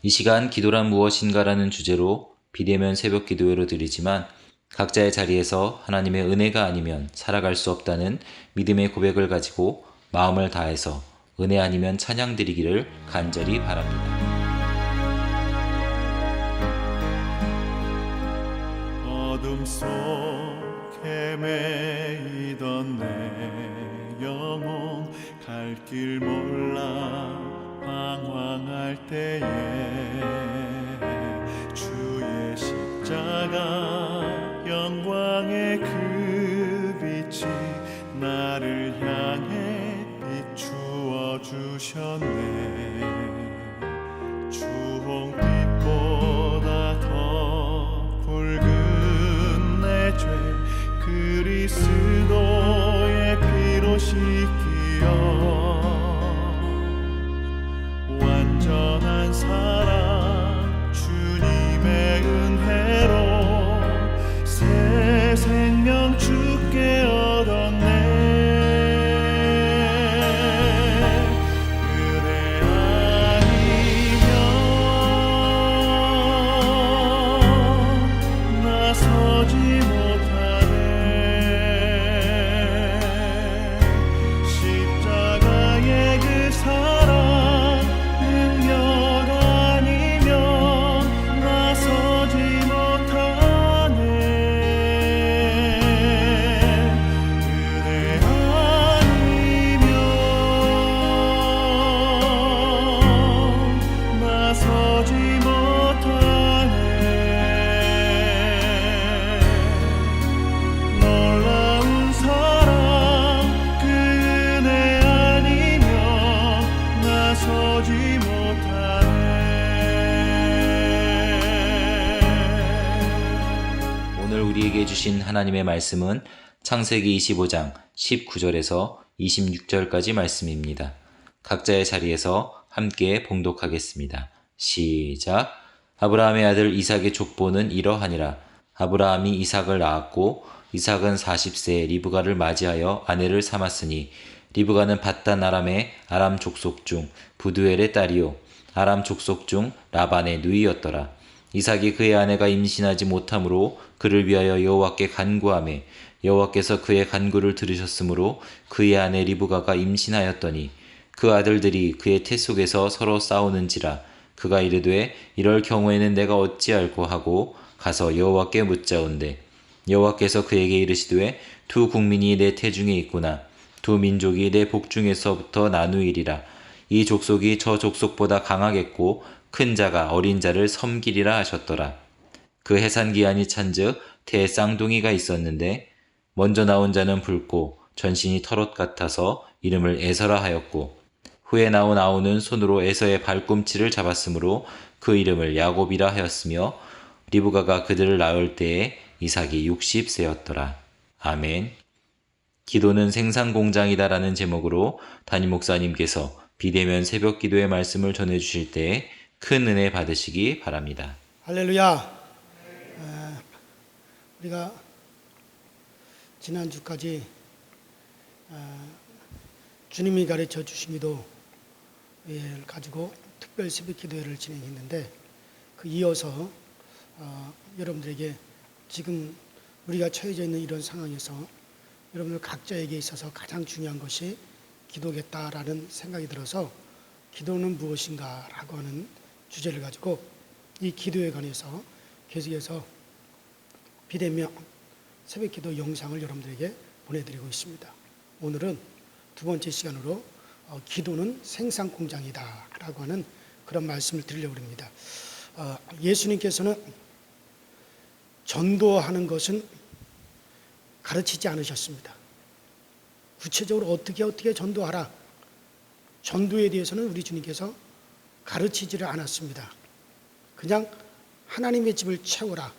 이 시간 기도란 무엇인가라는 주제로 비대면 새벽 기도회로 드리지만 각자의 자리에서 하나님의 은혜가 아니면 살아갈 수 없다는 믿음의 고백을 가지고 마음을 다해서 은혜 아니면 찬양 드리기를 간절히 바랍니다. 어둠 속 헤매이던 내 영혼 갈 길 몰라 방황할 때에 주의 십자가 영광의 그 빛이 나를 향해 비추어 주셨네. 주홍빛보다 더 붉은 내 죄 그리스도의 피로 씻기어 완전한 사랑 주님의 은혜로 새 생명 주께 얻었네. 은혜 아니면 나서지 못하네. 십자가의 그 사랑 능력 아니면 나서지 못하네. 은혜 아니면 나서지 못하네. 놀라운 사랑 그 은혜 아니면 나서지 못하네. 오늘 우리에게 주신 하나님의 말씀은 창세기 25장 19절에서 26절까지 말씀입니다. 각자의 자리에서 함께 봉독하겠습니다. 시작. 아브라함의 아들 이삭의 족보는 이러하니라. 아브라함이 이삭을 낳았고 이삭은 40세에 리브가를 맞이하여 아내를 삼았으니 리브가는 밧단 아람의 아람 족속 중 부두엘의 딸이요 아람 족속 중 라반의 누이였더라. 이삭이 그의 아내가 임신하지 못하므로 그를 위하여 여호와께 간구하매 여호와께서 그의 간구를 들으셨으므로 그의 아내 리브가가 임신하였더니 그 아들들이 그의 태 속에서 서로 싸우는지라. 그가 이르되 이럴 경우에는 내가 어찌할꼬 하고 가서 여호와께 묻자온대. 여호와께서 그에게 이르시되 두 국민이 내 태중에 있구나. 두 민족이 내 복중에서부터 나누이리라. 이 족속이 저 족속보다 강하겠고 큰 자가 어린 자를 섬기리라 하셨더라. 그 해산 기한이 찬즉 태 쌍둥이가 있었는데 먼저 나온 자는 붉고 전신이 털옷 같아서 이름을 에서라 하였고 후에 나온 아우는 손으로 에서의 발꿈치를 잡았으므로 그 이름을 야곱이라 하였으며 리브가가 그들을 낳을 때에 이삭이 60세였더라. 아멘. 기도는 생산공장이다라는 제목으로 담임 목사님께서 비대면 새벽 기도의 말씀을 전해주실 때에 큰 은혜 받으시기 바랍니다. 할렐루야. 우리가 지난주까지 주님이 가르쳐 주신 기도를 가지고 특별 새벽 기도회를 진행했는데 그 이어서 여러분들에게 지금 우리가 처해져 있는 이런 상황에서 여러분들 각자에게 있어서 가장 중요한 것이 기도겠다라는 생각이 들어서 기도는 무엇인가라고 하는 주제를 가지고 이 기도에 관해서 계속해서 비대면 새벽 기도 영상을 여러분들에게 보내드리고 있습니다. 오늘은 두 번째 시간으로 기도는 생산 공장이다 라고 하는 그런 말씀을 드리려고 합니다. 예수님께서는 전도하는 것은 가르치지 않으셨습니다. 구체적으로 어떻게 전도하라. 전도에 대해서는 우리 주님께서 가르치지를 않았습니다. 그냥 하나님의 집을 채워라.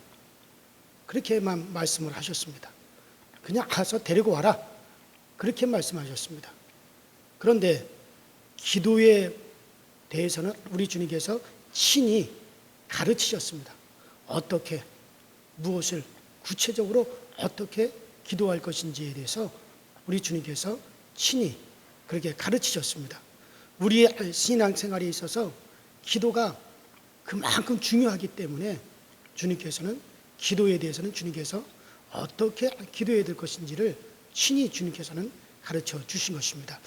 그렇게만 말씀을 하셨습니다. 그냥 가서 데리고 와라. 그렇게 말씀하셨습니다. 그런데 기도에 대해서는 우리 주님께서 친히 가르치셨습니다. 어떻게, 무엇을 구체적으로 어떻게 기도할 것인지에 대해서 우리 주님께서 친히 그렇게 가르치셨습니다. 우리의 신앙생활에 있어서 기도가 그만큼 중요하기 때문에 주님께서는 기도에 대해서는 주님께서 어떻게 기도해야 될 것인지를 친히 주님께서는 가르쳐 주신 것입니다.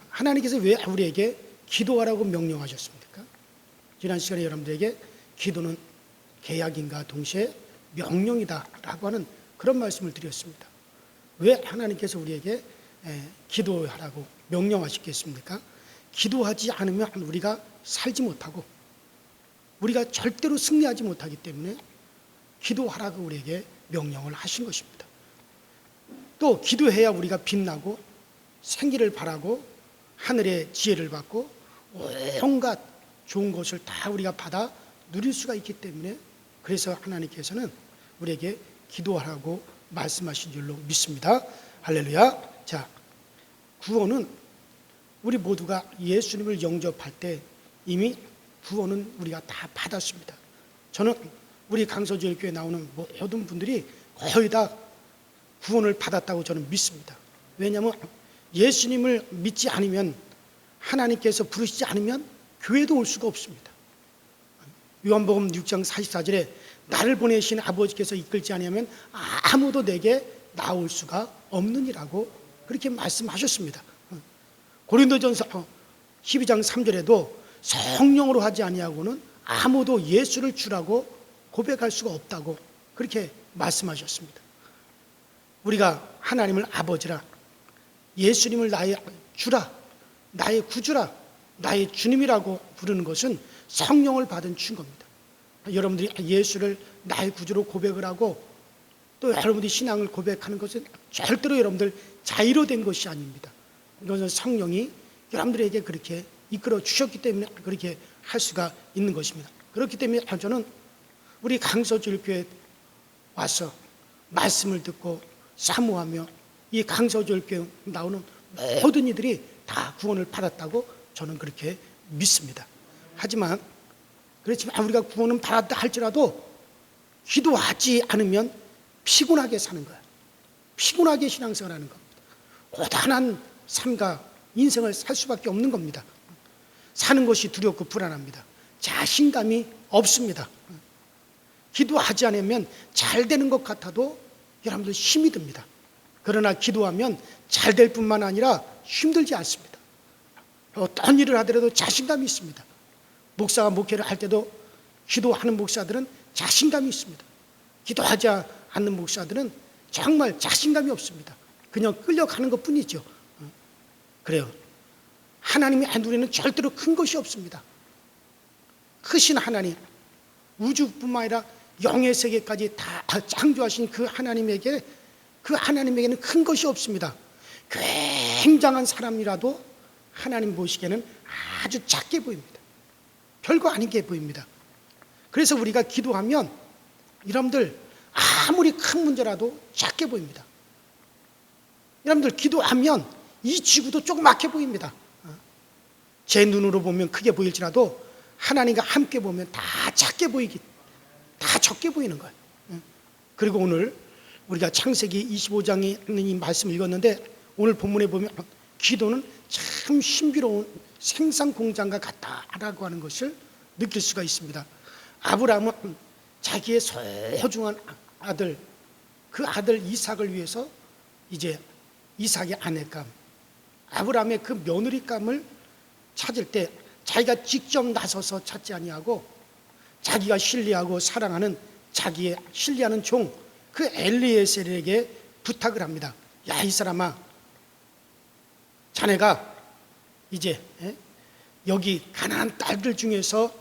하나님께서 왜 우리에게 기도하라고 명령하셨습니까? 지난 시간에 여러분들에게 기도는 계약인과 동시에 명령이다라고 하는 그런 말씀을 드렸습니다. 왜 하나님께서 우리에게 기도하라고 명령하셨겠습니까? 기도하지 않으면 우리가 살지 못하고 우리가 절대로 승리하지 못하기 때문에 기도하라고 우리에게 명령을 하신 것입니다. 또 기도해야 우리가 빛나고 생기를 바라고 하늘의 지혜를 받고 온갖 좋은 것을 다 우리가 받아 누릴 수가 있기 때문에 그래서 하나님께서는 우리에게 기도하라고 말씀하신 줄로 믿습니다. 할렐루야. 자, 구원은 우리 모두가 예수님을 영접할 때 이미 구원은 우리가 다 받았습니다. 저는 우리 강서주일교회 나오는 모든 분들이 거의 다 구원을 받았다고 저는 믿습니다. 왜냐하면 예수님을 믿지 않으면 하나님께서 부르시지 않으면 교회도 올 수가 없습니다. 요한복음 6장 44절에 나를 보내신 아버지께서 이끌지 않으면 아무도 내게 나올 수가 없느니라고 그렇게 말씀하셨습니다. 고린도전서 12장 3절에도 성령으로 하지 아니하고는 아무도 예수를 주라고 고백할 수가 없다고 그렇게 말씀하셨습니다. 우리가 하나님을 아버지라 예수님을 나의 주라 나의 구주라 나의 주님이라고 부르는 것은 성령을 받은 증거입니다. 여러분들이 예수를 나의 구주로 고백을 하고 또 여러분들이 신앙을 고백하는 것은 절대로 여러분들 자의로 된 것이 아닙니다. 이것은 성령이 여러분들에게 그렇게 이끌어 주셨기 때문에 그렇게 할 수가 있는 것입니다. 그렇기 때문에 저는 우리 강서주일교회에 와서 말씀을 듣고 사모하며 이 강서주일교회에 나오는 모든 이들이 다 구원을 받았다고 저는 그렇게 믿습니다. 하지만 그렇지만 우리가 구원은 받았다 할지라도 기도하지 않으면 피곤하게 사는 거야. 피곤하게 신앙생활하는 겁니다. 고단한 삶과 인생을 살 수밖에 없는 겁니다. 사는 것이 두렵고 불안합니다. 자신감이 없습니다. 기도하지 않으면 잘 되는 것 같아도 여러분들 힘이 듭니다. 그러나 기도하면 잘 될 뿐만 아니라 힘들지 않습니다. 어떤 일을 하더라도 자신감이 있습니다. 목사가 목회를 할 때도 기도하는 목사들은 자신감이 있습니다. 기도하지 않는 목사들은 정말 자신감이 없습니다. 그냥 끌려가는 것 뿐이죠. 그래요. 하나님의 안우리는 절대로 큰 것이 없습니다. 크신 하나님, 우주뿐만 아니라 영의 세계까지 다 창조하신 그 하나님에게는 큰 것이 없습니다. 굉장한 사람이라도 하나님 보시기에는 아주 작게 보입니다. 별거 아닌 게 보입니다. 그래서 우리가 기도하면 여러분들 아무리 큰 문제라도 작게 보입니다. 여러분들 기도하면 이 지구도 조그맣게 보입니다. 제 눈으로 보면 크게 보일지라도 하나님과 함께 보면 다 작게 보이기, 다 적게 보이는 거예요. 그리고 오늘 우리가 창세기 25장에 있는 이 말씀을 읽었는데 오늘 본문에 보면 기도는 참 신비로운 생산 공장과 같다라고 하는 것을 느낄 수가 있습니다. 아브라함은 자기의 소중한 아들, 그 아들 이삭을 위해서 이제 이삭의 아내감, 아브라함의 그 며느리감을 찾을 때 자기가 직접 나서서 찾지 아니하고 자기가 신뢰하고 사랑하는 자기의 신뢰하는 종, 그 엘리에셀에게 부탁을 합니다. 야, 이 사람아, 자네가 이제 여기 가난한 딸들 중에서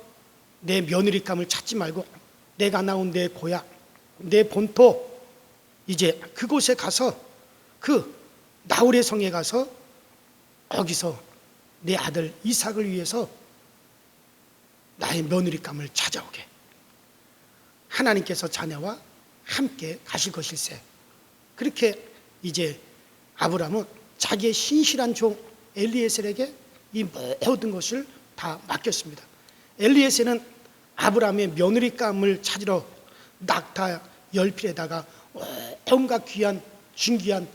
내 며느리감을 찾지 말고 내가 나온 내 고향, 내 본토, 이제 그곳에 가서 그 나홀의 성에 가서 거기서 내 아들 이삭을 위해서 나의 며느리감을 찾아오게. 하나님께서 자네와 함께 가실 것일세. 그렇게 이제 아브라함은 자기의 신실한 종 엘리에셀에게 이 모든 것을 다 맡겼습니다. 엘리에셀은 아브라함의 며느리감을 찾으러 낙타 열필에다가 온갖 귀한 중귀한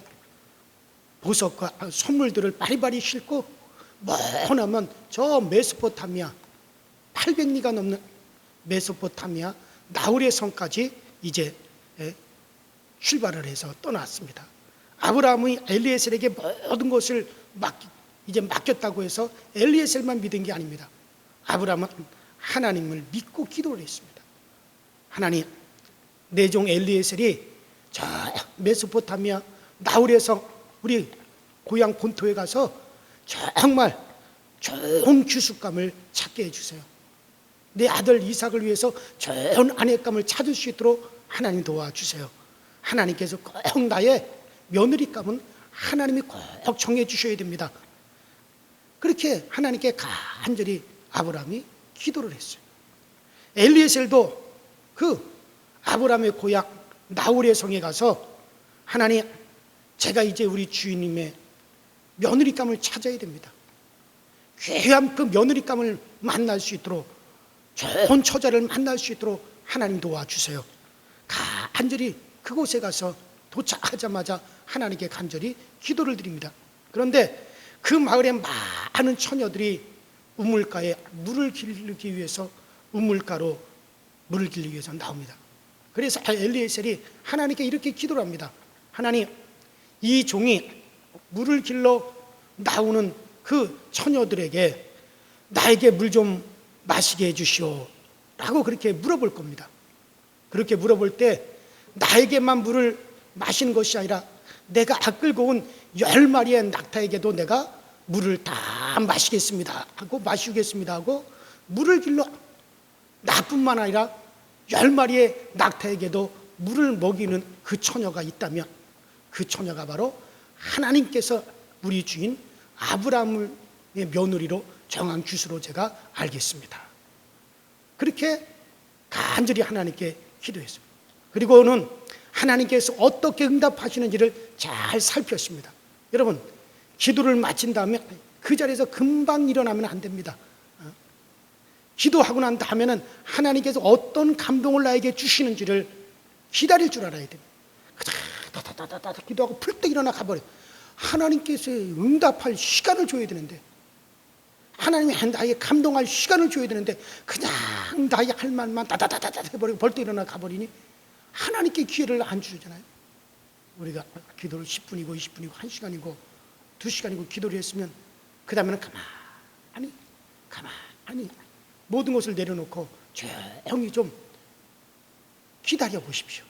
보석과 선물들을 바리바리 싣고 머나먼 저 메소포타미아 800리가 넘는 메소포타미아 나홀의 성까지 이제 출발을 해서 떠났습니다. 아브라함이 엘리에셀에게 모든 것을 이제 맡겼다고 해서 엘리에셀만 믿은 게 아닙니다. 아브라함은 하나님을 믿고 기도를 했습니다. 하나님, 내 종 엘리에셀이 저 메소포타미아 나홀의 성 우리 고향 본토에 가서 정말 좋은 귀숙감을 찾게 해주세요. 내 아들 이삭을 위해서 좋은 아내감을 찾을 수 있도록 하나님 도와주세요. 하나님께서 꼭 나의 며느리감은 하나님이 꼭 정해 주셔야 됩니다. 그렇게 하나님께 간절히 아브라함이 기도를 했어요. 엘리에셀도 그 아브라함의 고향 나홀의 성에 가서 하나님, 제가 이제 우리 주인님의 며느리감을 찾아야 됩니다. 귀한 그 며느리감을 만날 수 있도록, 좋은 처자를 만날 수 있도록 하나님 도와주세요. 간절히 그곳에 가서 도착하자마자 하나님께 간절히 기도를 드립니다. 그런데 그 마을에 많은 처녀들이 우물가에 물을 기르기 위해서 우물가로 물을 기르기 위해서 나옵니다. 그래서 엘리에셀이 하나님께 이렇게 기도를 합니다. 하나님, 이 종이 물을 길러 나오는 그 처녀들에게 나에게 물 좀 마시게 해주시오 라고 그렇게 물어볼 겁니다. 그렇게 물어볼 때 나에게만 물을 마시는 것이 아니라 내가 끌고 온 10마리의 낙타에게도 내가 물을 다 마시겠습니다 하고 마시겠습니다 하고 물을 길러 나뿐만 아니라 10마리의 낙타에게도 물을 먹이는 그 처녀가 있다면 그 처녀가 바로 하나님께서 우리 주인 아브라함의 며느리로 정한 큐스로 제가 알겠습니다. 그렇게 간절히 하나님께 기도했습니다. 그리고는 하나님께서 어떻게 응답하시는지를 잘 살폈습니다. 여러분, 기도를 마친 다음에 그 자리에서 금방 일어나면 안 됩니다. 기도하고 난 다음에는 하나님께서 어떤 감동을 나에게 주시는지를 기다릴 줄 알아야 됩니다. 다다다다다 기도하고 풀떡 일어나 가버려. 하나님께서 응답할 시간을 줘야 되는데, 하나님이 나에게 감동할 시간을 줘야 되는데 그냥 나의 할 말만 다다다다다 해버리고 벌떡 일어나 가버리니 하나님께 기회를 안 주잖아요. 우리가 기도를 10분이고 20분이고 1시간이고 2시간이고 기도를 했으면 그 다음에는 가만히 모든 것을 내려놓고 조용히 좀 기다려 보십시오.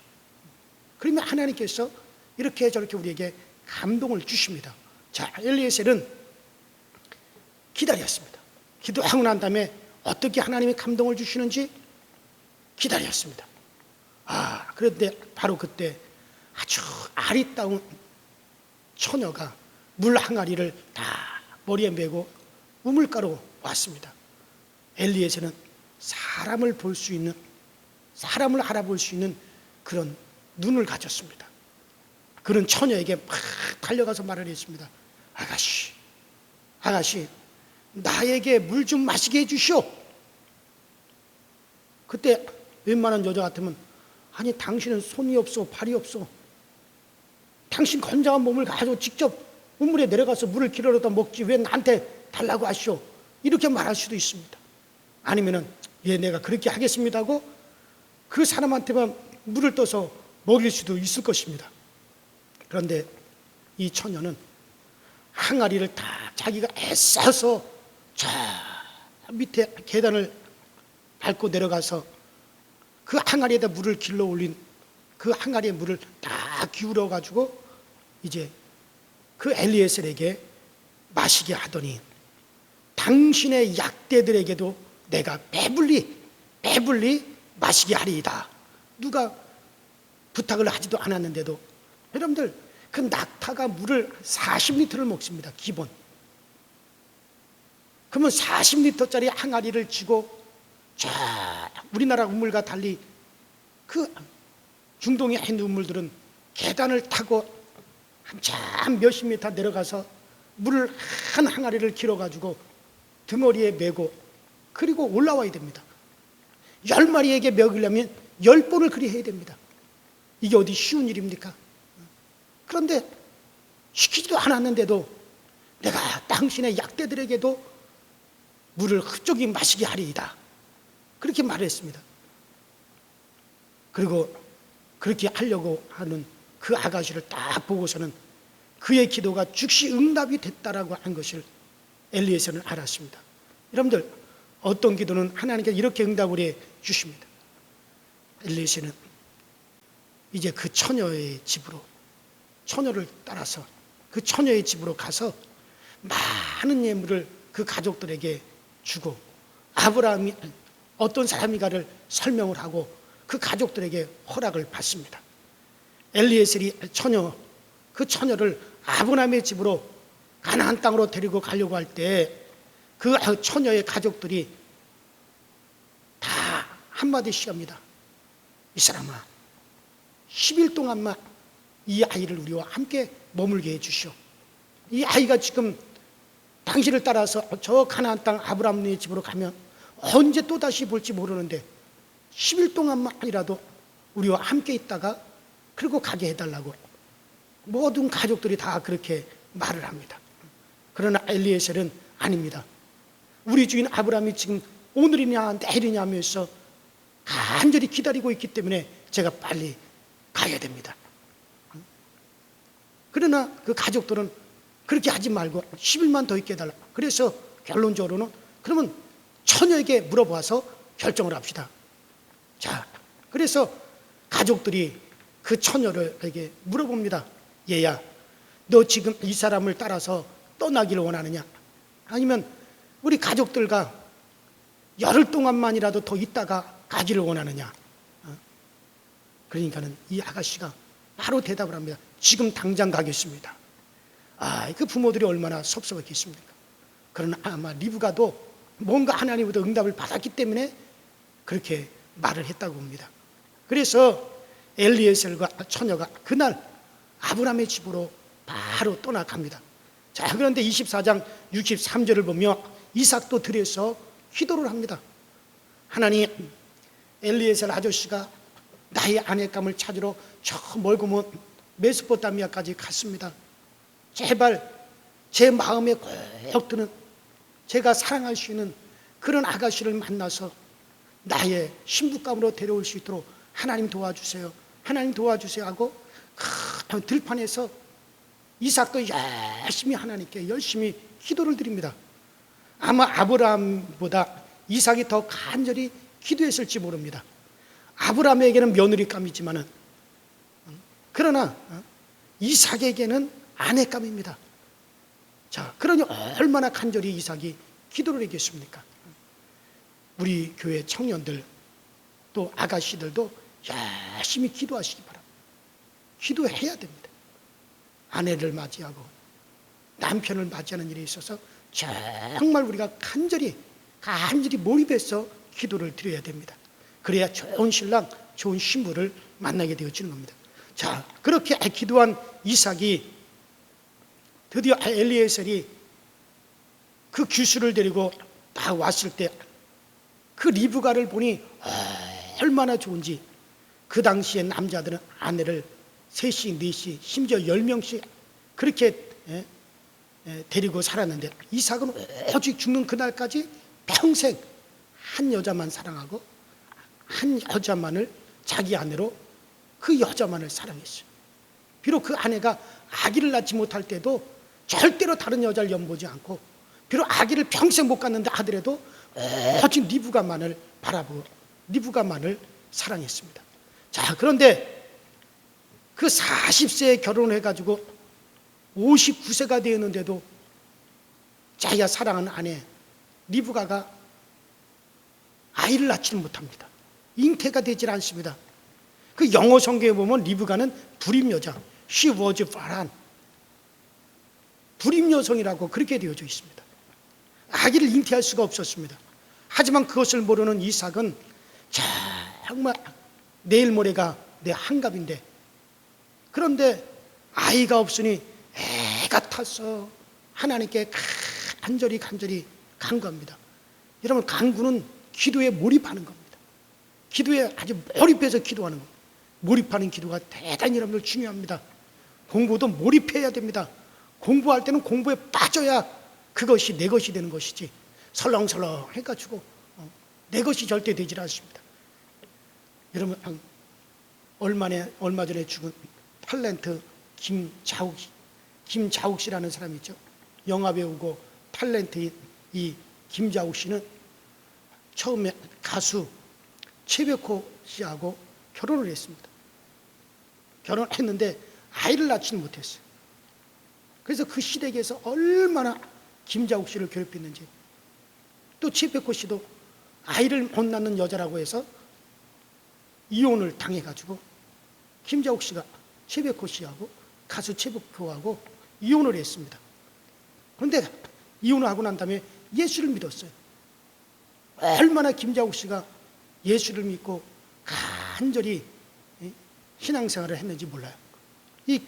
그러면 하나님께서 이렇게 저렇게 우리에게 감동을 주십니다. 자, 엘리에셀은 기다렸습니다. 기도하고 난 다음에 어떻게 하나님이 감동을 주시는지 기다렸습니다. 그런데 바로 그때 아주 아리따운 처녀가 물 항아리를 다 머리에 메고 우물가로 왔습니다. 엘리에셀은 사람을 알아볼 수 있는 그런 눈을 가졌습니다. 그런 처녀에게 막 달려가서 말을 했습니다. 아가씨, 나에게 물 좀 마시게 해주시오. 그때 웬만한 여자 같으면 아니, 당신은 손이 없어, 발이 없어. 당신 건장한 몸을 가지고 직접 우물에 내려가서 물을 길어다 먹지 왜 나한테 달라고 하시오. 이렇게 말할 수도 있습니다. 아니면은 내가 그렇게 하겠습니다 하고 그 사람한테만 물을 떠서 먹일 수도 있을 것입니다. 그런데 이 처녀는 항아리를 다 자기가 애써서 저 밑에 계단을 밟고 내려가서 그 항아리에다 물을 길러 올린 그 항아리에 물을 다 기울여 가지고 이제 그 엘리에셀에게 마시게 하더니 당신의 약대들에게도 내가 배불리 마시게 하리이다. 누가 부탁을 하지도 않았는데도 여러분들 그 낙타가 물을 40리터를 먹습니다. 기본. 그러면 40리터짜리 항아리를 쥐고 자 우리나라 우물과 달리 그 중동의 한 우물들은 계단을 타고 한참 몇십 미터 내려가서 물을 한 항아리를 길어가지고 등어리에 메고 그리고 올라와야 됩니다. 10마리에게 먹이려면 10번을 그리 해야 됩니다. 이게 어디 쉬운 일입니까? 그런데 시키지도 않았는데도 내가 당신의 약대들에게도 물을 흡족히 마시게 하리이다. 그렇게 말을 했습니다. 그리고 그렇게 하려고 하는 그 아가씨를 딱 보고서는 그의 기도가 즉시 응답이 됐다라고 한 것을 엘리에셀은 알았습니다. 여러분들, 어떤 기도는 하나님께서 이렇게 응답을 해 주십니다. 엘리에셀은 이제 그 처녀의 집으로, 처녀를 따라서 그 처녀의 집으로 가서 많은 예물을 그 가족들에게 주고, 아브라함이 어떤 사람인가를 설명을 하고 그 가족들에게 허락을 받습니다. 엘리에셀이 그 처녀를 아브라함의 집으로 가나안 땅으로 데리고 가려고 할 때 그 처녀의 가족들이 다 한마디씩 합니다. 이 사람아, 10일 동안만 이 아이를 우리와 함께 머물게 해주시오. 이 아이가 지금 당신을 따라서 저 가나안 땅 아브라함의 집으로 가면 언제 또다시 볼지 모르는데 10일 동안만이라도 우리와 함께 있다가 그리고 가게 해달라고 모든 가족들이 다 그렇게 말을 합니다. 그러나 엘리에셀은 아닙니다. 우리 주인 아브라함이 지금 오늘이냐 내일이냐 하면서 간절히 기다리고 있기 때문에 제가 빨리 가야 됩니다. 그러나 그 가족들은 그렇게 하지 말고 10일만 더 있게 해달라. 그래서 결론적으로는 그러면 처녀에게 물어봐서 결정을 합시다. 자, 그래서 가족들이 그 처녀에게 물어봅니다. 얘야, 너 지금 이 사람을 따라서 떠나기를 원하느냐? 아니면 우리 가족들과 열흘 동안만이라도 더 있다가 가기를 원하느냐? 그러니까는 이 아가씨가 바로 대답을 합니다. 지금 당장 가겠습니다. 그 부모들이 얼마나 섭섭했겠습니까? 그러나 아마 리브가도 뭔가 하나님부터 응답을 받았기 때문에 그렇게 말을 했다고 봅니다. 그래서 엘리에셀과 처녀가 그날 아브라함의 집으로 바로 떠나갑니다. 자, 그런데 24장 63절을 보며 이삭도 들에서 기도를 합니다. 하나님, 엘리에셀 아저씨가 나의 아내감을 찾으러 저 멀고 먼 메소포타미아까지 갔습니다. 제발 제 마음에 꼭 드는, 제가 사랑할 수 있는 그런 아가씨를 만나서 나의 신부감으로 데려올 수 있도록 하나님 도와주세요. 하나님 도와주세요 하고 큰 들판에서 이삭도 열심히 하나님께 열심히 기도를 드립니다. 아마 아브라함보다 이삭이 더 간절히 기도했을지 모릅니다. 아브라함에게는 며느리감이지만은, 그러나 이삭에게는 아내감입니다. 자, 그러니 얼마나 간절히 이삭이 기도를 했겠습니까? 우리 교회 청년들 또 아가씨들도 열심히 기도하시기 바랍니다. 기도해야 됩니다. 아내를 맞이하고 남편을 맞이하는 일에 있어서 정말 우리가 간절히 몰입해서 기도를 드려야 됩니다. 그래야 좋은 신랑, 좋은 신부를 만나게 되어지는 겁니다. 자, 그렇게 기도한 이삭이 드디어 엘리에셀이 그 규수를 데리고 딱 왔을 때 그 리브가를 보니 얼마나 좋은지. 그 당시에 남자들은 아내를 3씩, 4씩, 심지어 10명씩 그렇게 데리고 살았는데 이삭은 오직 죽는 그날까지 평생 한 여자만 사랑하고 한 여자만을 자기 아내로 그 여자만을 사랑했어요. 비록 그 아내가 아기를 낳지 못할 때도 절대로 다른 여자를 연보지 않고, 비록 아기를 평생 못 갖는다 하더라도 오직 리브가만을 바라보고 리브가만을 사랑했습니다. 자, 그런데 그 40세에 결혼해가지고 59세가 되었는데도 자기가 사랑하는 아내 리브가가 아이를 낳지는 못합니다. 잉태가 되질 않습니다. 그 영어 성경에 보면 리브가는 불임 여자, she was barren, 불임 여성이라고 그렇게 되어져 있습니다. 아기를 잉태할 수가 없었습니다. 하지만 그것을 모르는 이삭은 정말 내일 모레가 내 환갑인데, 그런데 아이가 없으니 애가 타서 하나님께 간절히 간구합니다. 여러분, 간구는 기도에 몰입하는 겁니다. 기도에 아주 몰입해서 기도하는 겁니다. 몰입하는 기도가 대단히 여러분들 중요합니다. 공부도 몰입해야 됩니다. 공부할 때는 공부에 빠져야 그것이 내 것이 되는 것이지, 설렁설렁 해가지고 내 것이 절대 되질 않습니다. 여러분, 얼마 전에 죽은 탤런트 김자욱 씨라는 사람이 있죠. 영화 배우고 탤런트인 이 김자욱 씨는 처음에 가수 최백호 씨하고 결혼을 했습니다. 결혼했는데 아이를 낳지는 못했어요. 그래서 그 시댁에서 얼마나 김자욱 씨를 괴롭혔는지, 또 최백호 씨도 아이를 못 낳는 여자라고 해서 이혼을 당해가지고 김자욱 씨가 최백호 씨하고 가수 최백호하고 이혼을 했습니다. 그런데 이혼을 하고 난 다음에 예수를 믿었어요. 얼마나 김자욱 씨가 예수를 믿고 간절히 신앙생활을 했는지 몰라요. 이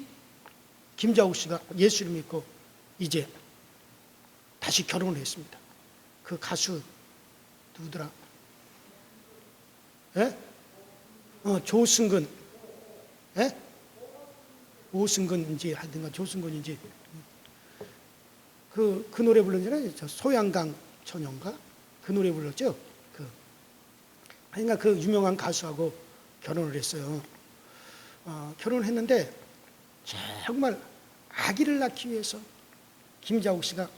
김자욱 씨가 예수를 믿고 이제 다시 결혼을 했습니다. 그 가수 누구더라? 예? 조승근, 예? 오승근인지 하여튼가 조승근인지 그 노래 불렀잖아요. 저 소양강 처녀인가? 그 노래 불렀죠. 그러니까 그 유명한 가수하고 결혼을 했어요. 결혼했는데 정말 아기를 낳기 위해서 김자욱 씨가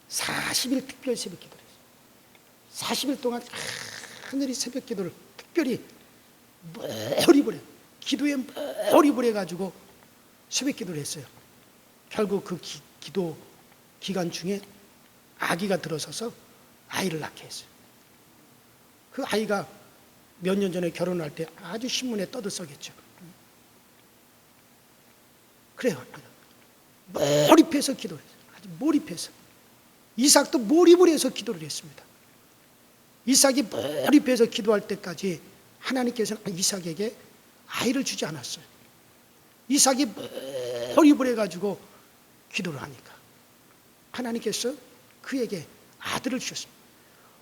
40일 특별 새벽 기도를 했어요. 40일 동안 하늘이 새벽 기도를 특별히 몰입을 해, 기도에 몰입을 해가지고 새벽 기도를 했어요. 결국 그 기도 기간 중에 아기가 들어서서 아이를 낳게 했어요. 그 아이가 몇 년 전에 결혼할 때 아주 신문에 떠들썩했죠. 그래요. 몰입해서 기도를 했어요. 아주 몰입해서. 이삭도 몰입을 해서 기도를 했습니다. 이삭이 몰입해서 기도할 때까지 하나님께서는 이삭에게 아이를 주지 않았어요. 이삭이 몰입을 해가지고 기도를 하니까 하나님께서 그에게 아들을 주셨습니다.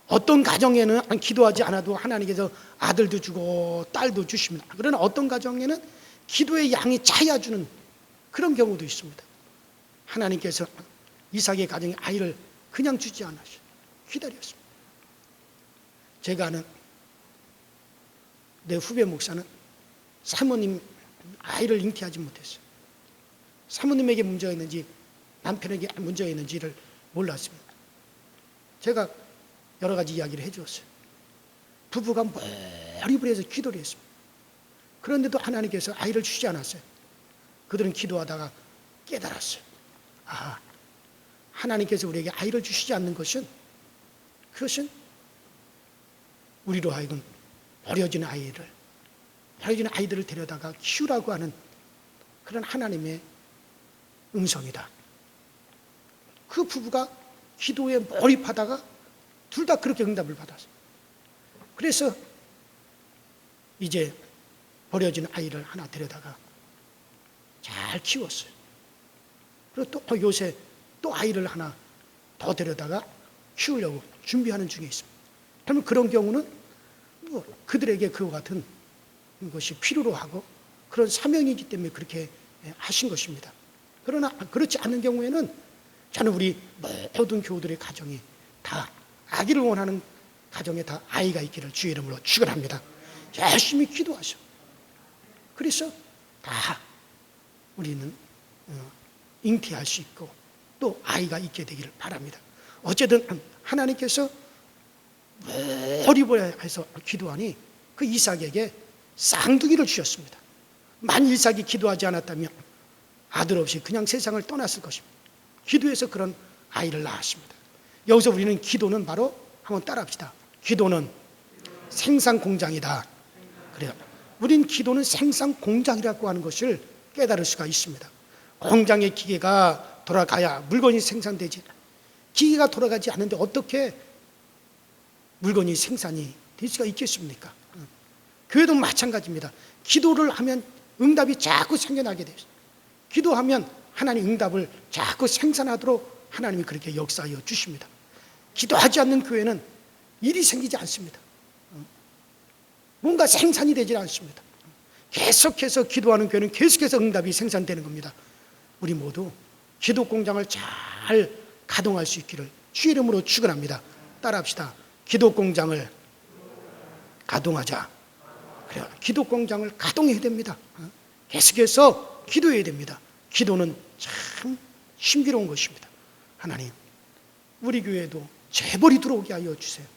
어떤 가정에는 기도하지 않아도 하나님께서 아들도 주고 딸도 주십니다. 그러나 어떤 가정에는 기도의 양이 차야주는 그런 경우도 있습니다. 하나님께서 이삭의 가정에 아이를 그냥 주지 않으셔 기다렸습니다. 제가 아는 내 후배 목사는 사모님 아이를 잉태하지 못했어요. 사모님에게 문제가 있는지 남편에게 문제가 있는지를 몰랐습니다. 제가 여러 가지 이야기를 해주었어요. 부부가 몰입을 해서 기도를 했습니다. 그런데도 하나님께서 아이를 주지 않았어요. 그들은 기도하다가 깨달았어요. 하나님께서 우리에게 아이를 주시지 않는 것은 그것은 우리로 하여금 버려진 아이들을 데려다가 키우라고 하는 그런 하나님의 음성이다. 그 부부가 기도에 몰입하다가 둘 다 그렇게 응답을 받았어요. 그래서 이제 버려진 아이를 하나 데려다가 잘 키웠어요. 그리고 또 요새 또 아이를 하나 더 데려다가 키우려고 준비하는 중에 있습니다. 그러면 그런 경우는 그들에게 그와 같은 것이 필요로 하고 그런 사명이기 때문에 그렇게 하신 것입니다. 그러나 그렇지 않은 경우에는 저는 우리 모든 교우들의 가정이 다 아기를 원하는 가정에 다 아이가 있기를 주의 이름으로 축원합니다. 열심히 기도하셔. 그래서 다 우리는 잉태할 수 있고 또 아이가 있게 되기를 바랍니다. 어쨌든 하나님께서 몰입을 해서 기도하니 그 이삭에게 쌍둥이를 주셨습니다. 만일 이삭이 기도하지 않았다면 아들 없이 그냥 세상을 떠났을 것입니다. 기도해서 그런 아이를 낳았습니다. 여기서 우리는 기도는 바로 한번 따라합시다. 기도는 생산 공장이다. 그래요. 우린 기도는 생산 공장이라고 하는 것을 깨달을 수가 있습니다. 공장의 기계가 돌아가야 물건이 생산되지. 기계가 돌아가지 않는데 어떻게 물건이 생산이 될 수가 있겠습니까? 교회도 마찬가지입니다. 기도를 하면 응답이 자꾸 생겨나게 돼요. 기도하면 하나님 응답을 자꾸 생산하도록 하나님이 그렇게 역사하여 주십니다. 기도하지 않는 교회는 일이 생기지 않습니다. 뭔가 생산이 되지 않습니다. 계속해서 기도하는 교회는 계속해서 응답이 생산되는 겁니다. 우리 모두 기도 공장을 잘 가동할 수 있기를 주의 이름으로 축원합니다. 따라합시다. 기도 공장을 가동하자. 그래, 기도 공장을 가동해야 됩니다. 계속해서 기도해야 됩니다. 기도는 참 신비로운 것입니다. 하나님, 우리 교회에도 재벌이 들어오게 하여 주세요.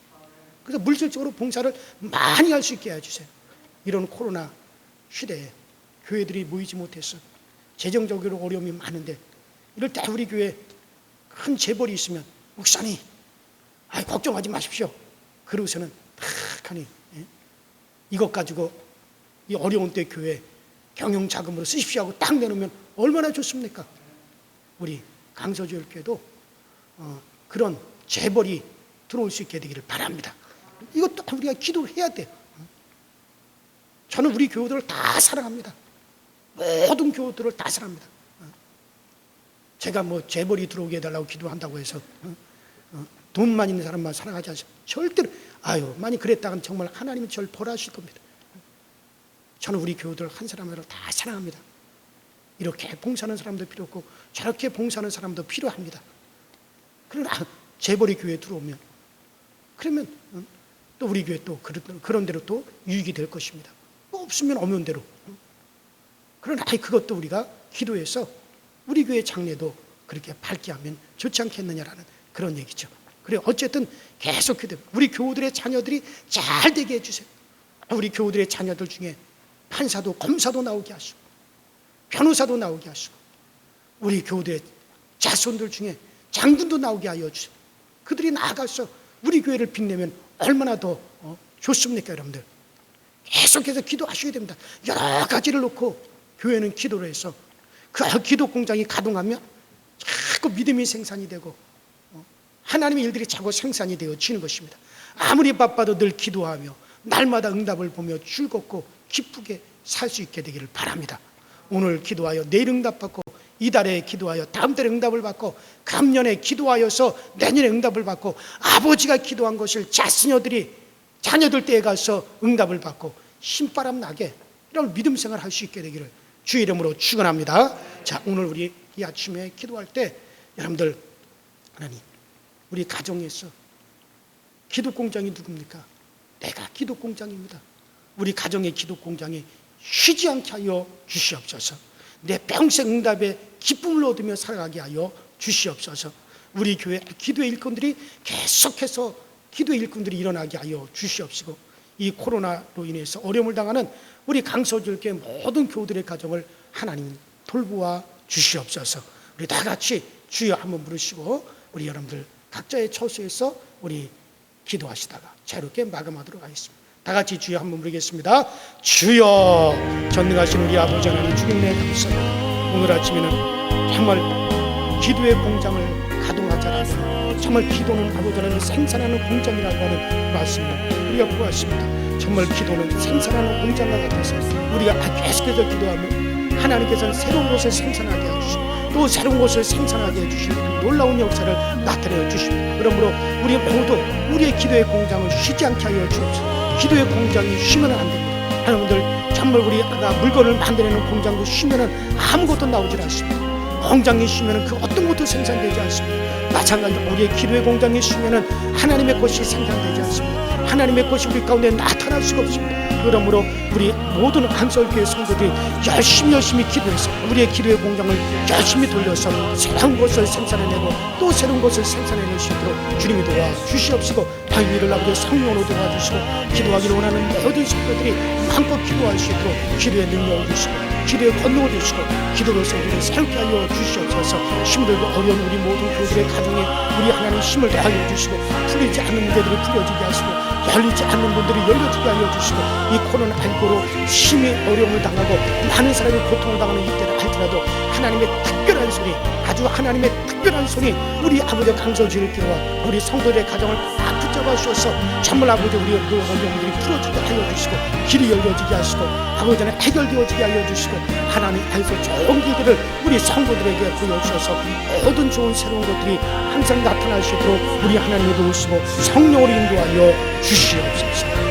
그래서 물질적으로 봉사를 많이 할 수 있게 해주세요. 이런 코로나 시대에 교회들이 모이지 못해서 재정적으로 어려움이 많은데, 이럴 때 우리 교회에 큰 재벌이 있으면 목사님, 걱정하지 마십시오. 그러고서는 탁 하니, 이것 가지고 이 어려운 때 교회 경영 자금으로 쓰십시오 하고 딱 내놓으면 얼마나 좋습니까? 우리 강서주일교회도 그런 재벌이 들어올 수 있게 되기를 바랍니다. 이것도 우리가 기도해야 돼요. 저는 우리 교우들을 다 사랑합니다. 모든 교우들을 다 사랑합니다. 제가 뭐 재벌이 들어오게 해달라고 기도한다고 해서 돈만 있는 사람만 사랑하지 않습니다. 절대로. 만약 그랬다면 정말 하나님이 저를 벌하실 겁니다. 저는 우리 교우들 한 사람을 다 사랑합니다. 이렇게 봉사하는 사람도 필요 없고 저렇게 봉사하는 사람도 필요합니다. 그러나 재벌이 교회에 들어오면, 그러면 또 우리 교회 또 그런 대로 또 유익이 될 것입니다. 없으면 없는 대로. 그러나 그것도 우리가 기도해서 우리 교회 장례도 그렇게 밝게 하면 좋지 않겠느냐라는 그런 얘기죠. 그래, 어쨌든 계속 기도. 우리 교우들의 자녀들이 잘 되게 해주세요. 우리 교우들의 자녀들 중에 판사도 검사도 나오게 하시고 변호사도 나오게 하시고, 우리 교우들의 자손들 중에 장군도 나오게 하여 주세요. 그들이 나아가서 우리 교회를 빛내면 얼마나 더 좋습니까, 여러분들? 계속해서 기도하셔야 됩니다. 여러 가지를 놓고 교회는 기도를 해서 그 기도 공장이 가동하면 자꾸 믿음이 생산이 되고 하나님의 일들이 자꾸 생산이 되어지는 것입니다. 아무리 바빠도 늘 기도하며 날마다 응답을 보며 즐겁고 기쁘게 살 수 있게 되기를 바랍니다. 오늘 기도하여 내일 응답받고, 이달에 기도하여 다음 달에 응답을 받고, 금년에 기도하여서 내년에 응답을 받고, 아버지가 기도한 것을 자녀들 때에 가서 응답을 받고 신바람 나게 이런 믿음 생활을 할 수 있게 되기를 주의 이름으로 축원합니다. 자, 오늘 우리 이 아침에 기도할 때 여러분들, 하나님, 우리 가정에서 기도 공장이 누굽니까? 내가 기도 공장입니다. 우리 가정의 기도 공장이 쉬지 않게 하여 주시옵소서. 내 평생 응답에 기쁨을 얻으며 살아가게 하여 주시옵소서. 우리 교회 기도의 일꾼들이 계속해서 기도의 일꾼들이 일어나게 하여 주시옵시고, 이 코로나로 인해서 어려움을 당하는 우리 강서주일교회 모든 교우들의 가정을 하나님 돌보아 주시옵소서. 우리 다 같이 주여 한번 부르시고 우리 여러분들 각자의 처소에서 우리 기도하시다가 자유롭게 마감하도록 하겠습니다. 다 같이 주여 한번 부르겠습니다. 주여, 전능하신 우리 아버지 하나님, 주님의 감사합니다. 오늘 아침에는 정말 기도의 공장을 가동하자라는, 정말 기도는 아버지 하나님 생산하는 공장이라고 하는 말씀을 우리가 보았습니다. 정말 기도는 생산하는 공장과 같아서 우리가 계속해서 기도하면 하나님께서는 새로운 것을 생산하게 해주시고 또 새로운 것을 생산하게 해주시는 그 놀라운 역사를 나타내 주십니다. 그러므로 우리 모두 우리의 기도의 공장을 쉬지 않게 하여 주옵소서. 기도의 공장이 쉬면 안 됩니다. 여러분들, 정말 우리가 물건을 만들어내는 공장도 쉬면은 아무것도 나오질 않습니다. 공장이 쉬면은 그 어떤 것도 생산되지 않습니다. 마찬가지로 우리의 기도의 공장이 쉬면은 하나님의 것이 생산되지 않습니다. 하나님의 것이 우리 가운데 나타날 수가 없습니다. 그러므로 우리 모든 강서교회 성도들이 열심히 기도해서 우리의 기도의 공장을 열심히 돌려서 새로운 것을 생산해내고 또 새로운 것을 생산해낼 수 있도록 주님이 도와주시옵시고, 당일을 아버지 성령으로 도와주시고, 기도하기를 원하는 모든 성도들이 마음껏 기도할 수 있도록 기도의 능력을 주시고 기도의 권능을 주시고 기도로서 우리를 새롭게 하여 주시옵소서. 힘들고 어려운 우리 모든 교회들의 가정에 우리 하나님 힘을 더하여 주시고, 풀리지 않는 문제들이 풀려지게 하시고 열리지 않는 분들이 열려지게 하여 주시고, 이 코로나19로 심히 어려움을 당하고 많은 사람이 고통을 당하는 이때를 할지라도 하나님의 특별한 손이, 아주 하나님의 특별한 손이 우리 아버지 강서주일교회와 우리 성도들의 가정을 다 붙잡아 주셔서 정말 아버지 우리의 어려움들이 풀어지게 하여 주시고 길이 열려지게 하시고 아버지는 해결되어지게 하여 주시고 하나님께서 좋은 길들을 우리 성도들에게 보여주셔서 모든 좋은 새로운 것들이 항상 나타날 수 있도록 우리 하나님이 도우시고 성령으로 인도하여 주시옵소서.